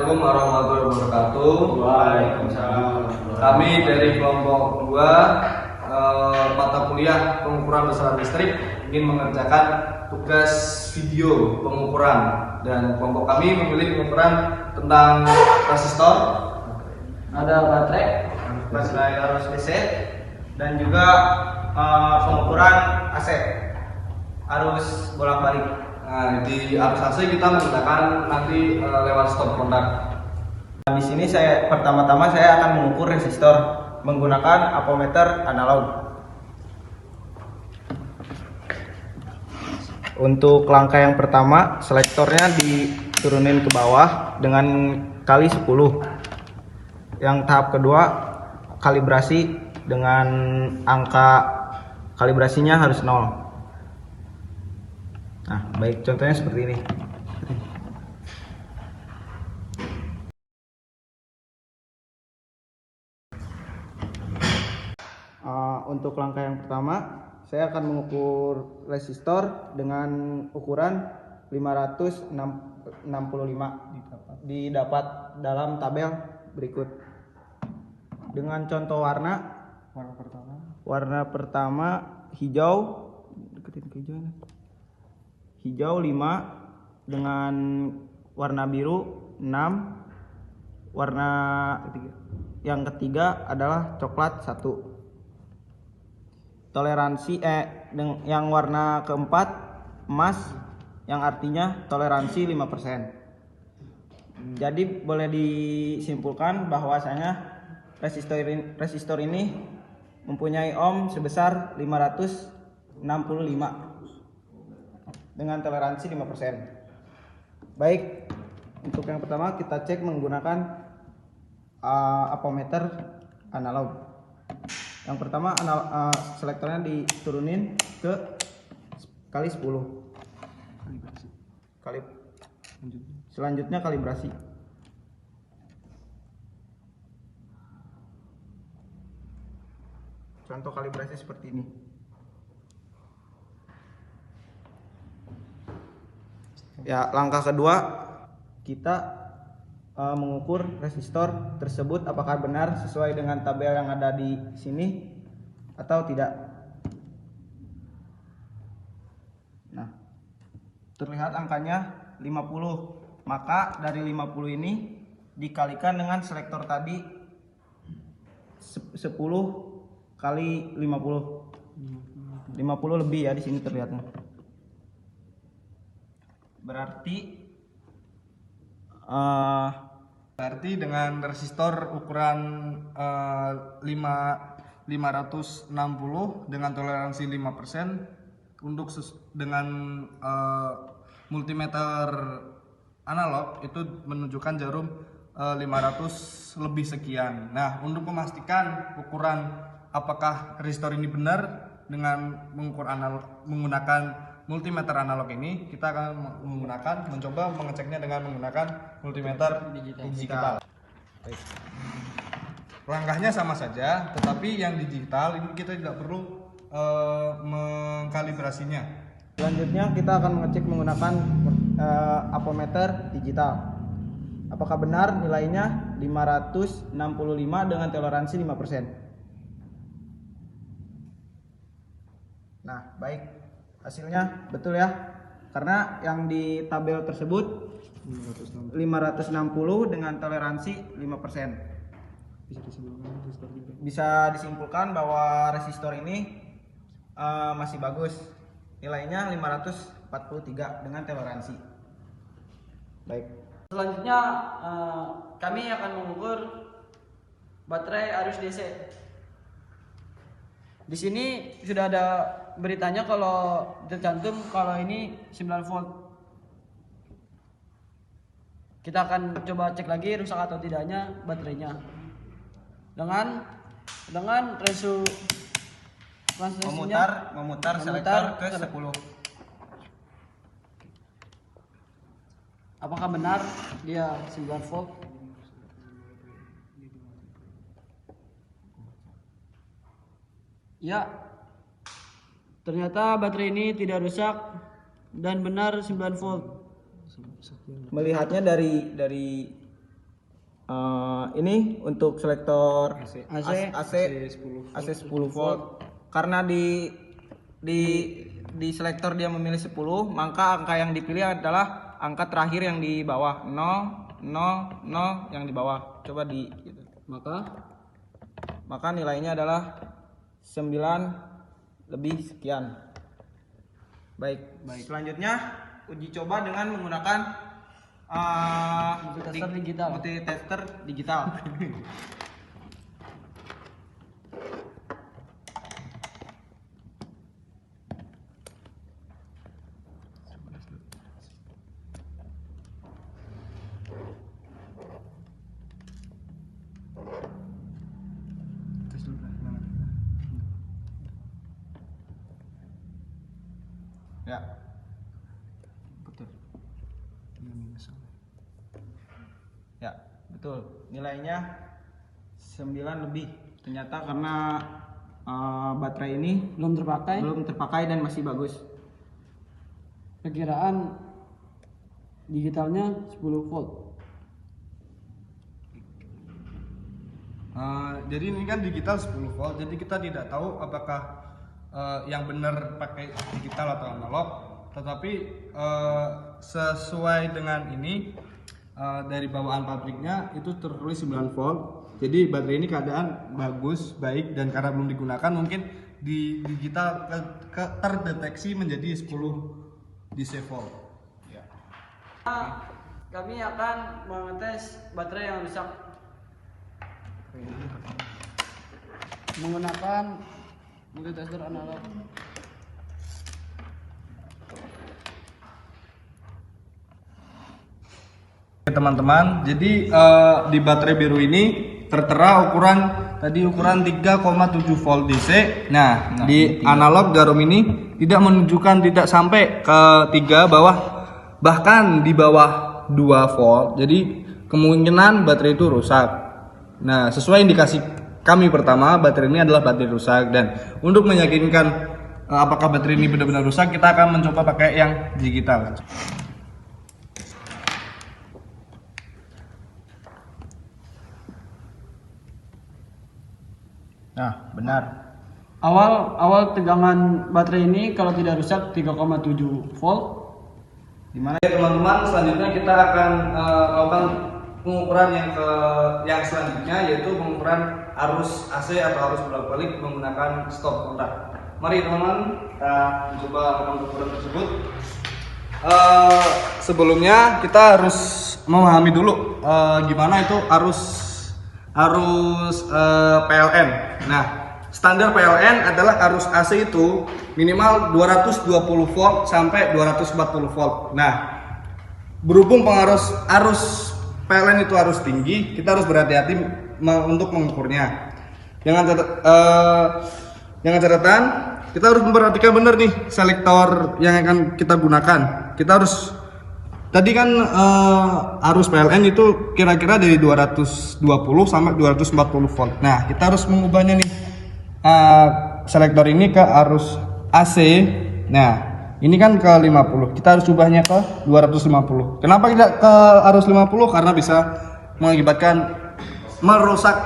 Assalamualaikum warahmatullahi wabarakatuh. Waalaikumsalam. Kami dari kelompok 2 mata kuliah pengukuran besaran listrik ingin mengerjakan tugas video pengukuran, dan kelompok kami memilih pengukuran tentang resistor, Ada baterai arus DC, dan juga pengukuran AC arus bolak-balik. Nah, di arus AC kita menggunakan nanti lewat stop kontak. Di sini pertama-tama saya akan mengukur resistor menggunakan ampermeter analog. Untuk langkah yang pertama, selektornya diturunin ke bawah dengan kali 10. Yang tahap kedua, kalibrasi dengan angka kalibrasinya harus 0. Nah, baik, contohnya seperti ini. Untuk langkah yang pertama, saya akan mengukur resistor dengan ukuran 565. Didapat dalam tabel berikut. Dengan contoh warna pertama hijau, deketin ke hijau. Hijau 5, dengan warna biru 6, warna yang ketiga adalah coklat 1. Toleransi yang warna keempat emas, yang artinya toleransi 5%. Jadi boleh disimpulkan bahwasanya resistor ini mempunyai ohm sebesar 565 dengan toleransi 5%. Baik, untuk yang pertama kita cek menggunakan ampermeter analog. Yang pertama selektornya diturunin ke kali 10. Selanjutnya kalibrasi. Contoh kalibrasi seperti ini. Ya, langkah kedua kita mengukur resistor tersebut apakah benar sesuai dengan tabel yang ada di sini atau tidak. Nah, terlihat angkanya 50. Maka dari 50 ini dikalikan dengan selektor tadi 10 kali 50. 50 lebih ya, di sini terlihatnya. Berarti dengan resistor ukuran 560 dengan toleransi 5%, untuk dengan multimeter analog itu menunjukkan jarum 500 lebih sekian. Nah, untuk memastikan ukuran apakah resistor ini benar dengan menggunakan multimeter analog ini, kita akan mencoba mengeceknya dengan menggunakan multimeter digital. Baik. Langkahnya sama saja, tetapi yang digital ini kita tidak perlu mengkalibrasinya. Selanjutnya kita akan mengecek menggunakan ampermeter digital. Apakah benar nilainya 565 dengan toleransi 5%. Nah, baik. Hasilnya betul ya, karena yang di tabel tersebut 560 dengan toleransi 5%. Bisa disimpulkan bahwa resistor ini masih bagus. Nilainya 543 dengan toleransi. Baik. Selanjutnya kami akan mengukur baterai arus DC. Di sini sudah ada beritanya kalau tercantum kalau ini 9 volt. Kita akan coba cek lagi rusak atau tidaknya baterainya. Dengan memutar selektor ke 10. Apakah benar dia 9 volt? Ya, ternyata baterai ini tidak rusak dan benar 9 volt. Melihatnya dari Ini untuk selektor AC. AC 10 volt. Karena di selektor dia memilih 10, maka angka yang dipilih adalah angka terakhir yang di bawah 0 0 0 yang di bawah. Coba gitu. Maka nilainya adalah 9 lebih sekian. Baik. Selanjutnya uji coba dengan menggunakan multitester digital. Ya. Betul. Ya, betul. Nilainya 9 lebih. Ternyata karena baterai ini Belum terpakai. dan masih bagus. Perkiraan digitalnya 10 volt. Jadi ini kan digital 10 volt, jadi kita tidak tahu apakah yang benar pakai digital atau analog. Tetapi sesuai dengan ini dari bawaan pabriknya itu tertulis 9 volt. Jadi baterai ini keadaan bagus, baik, dan karena belum digunakan mungkin di digital terdeteksi menjadi 10 DC volt. Ya. Kami akan mengetes baterai yang rusak menggunakan multitester analog. Teman-teman, jadi di baterai biru ini tertera ukuran 3,7 volt DC. Nah, di analog jarum ini tidak menunjukkan, tidak sampai ke 3 bawah, bahkan di bawah 2 volt. Jadi kemungkinan baterai itu rusak. Nah, sesuai indikasi kami pertama, baterai ini adalah baterai rusak, dan untuk meyakinkan apakah baterai ini benar-benar rusak, kita akan mencoba pakai yang digital. Nah, benar. Awal tegangan baterai ini kalau tidak rusak 3,7 volt. Dimana ya teman-teman, selanjutnya kita akan melakukan pengukuran yang selanjutnya, yaitu pengukuran arus AC atau arus bolak-balik menggunakan stop kontak. Mari teman-teman, kita coba melakukan pengukuran tersebut. Sebelumnya kita harus memahami dulu gimana itu arus PLN. Nah, standar PLN adalah arus AC itu minimal 220 volt sampai 240 volt. Nah, berhubung arus PLN itu harus tinggi, kita harus berhati-hati untuk mengukurnya. Dengan catatan, kita harus memperhatikan benar nih selektor yang akan kita gunakan. Kita harus, tadi kan arus PLN itu kira-kira dari 220 sampai 240 volt. Nah, kita harus mengubahnya nih selektor ini ke arus AC. Nah, ini kan ke 50. Kita harus ubahnya ke 250. Kenapa tidak ke arus 50? Karena bisa mengakibatkan merusak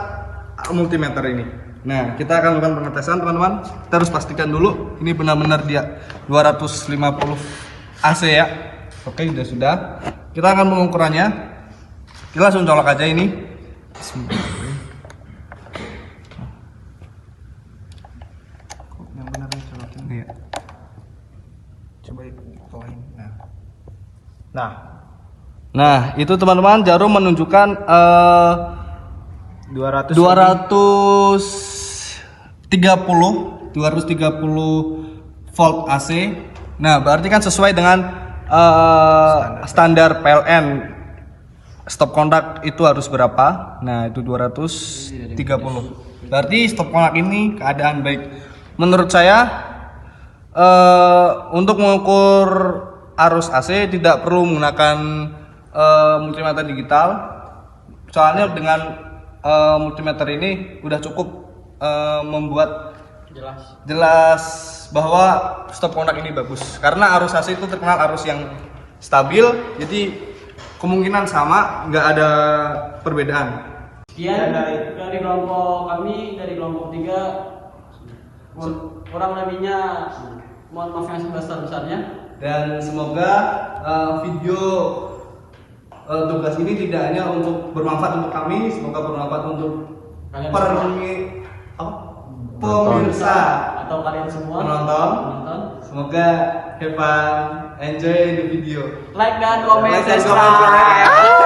multimeter ini. Nah, kita akan melakukan pengetesan, teman-teman. Kita harus pastikan dulu ini benar-benar dia 250 AC ya. Oke, sudah. Kita akan mengukurannya. Kita langsung colok aja ini. Yang benar colokin. Iya. Coba dikeluarin. Nah, itu teman-teman, jarum menunjukkan 230 volt AC. Nah, berarti kan sesuai dengan standar PLN. Stop kontak itu harus berapa? Nah, itu 230. Berarti stop kontak ini keadaan baik. Menurut saya untuk mengukur arus AC tidak perlu menggunakan multimeter digital. Soalnya dengan multimeter ini udah cukup membuat jelas bahwa stop kontak ini bagus. Karena arus AC itu terkenal arus yang stabil, jadi kemungkinan sama, nggak ada perbedaan. Sekian dari kelompok kami, dari kelompok 3. Kurang lebihnya mohon maaf yang sebesar-besarnya. Dan semoga video tugas ini tidak hanya untuk bermanfaat untuk kami, semoga bermanfaat untuk Kalian pemirsa atau kalian semua penonton. Semoga have fun, enjoy the video. Like dan komen, Like dan subscribe. komen.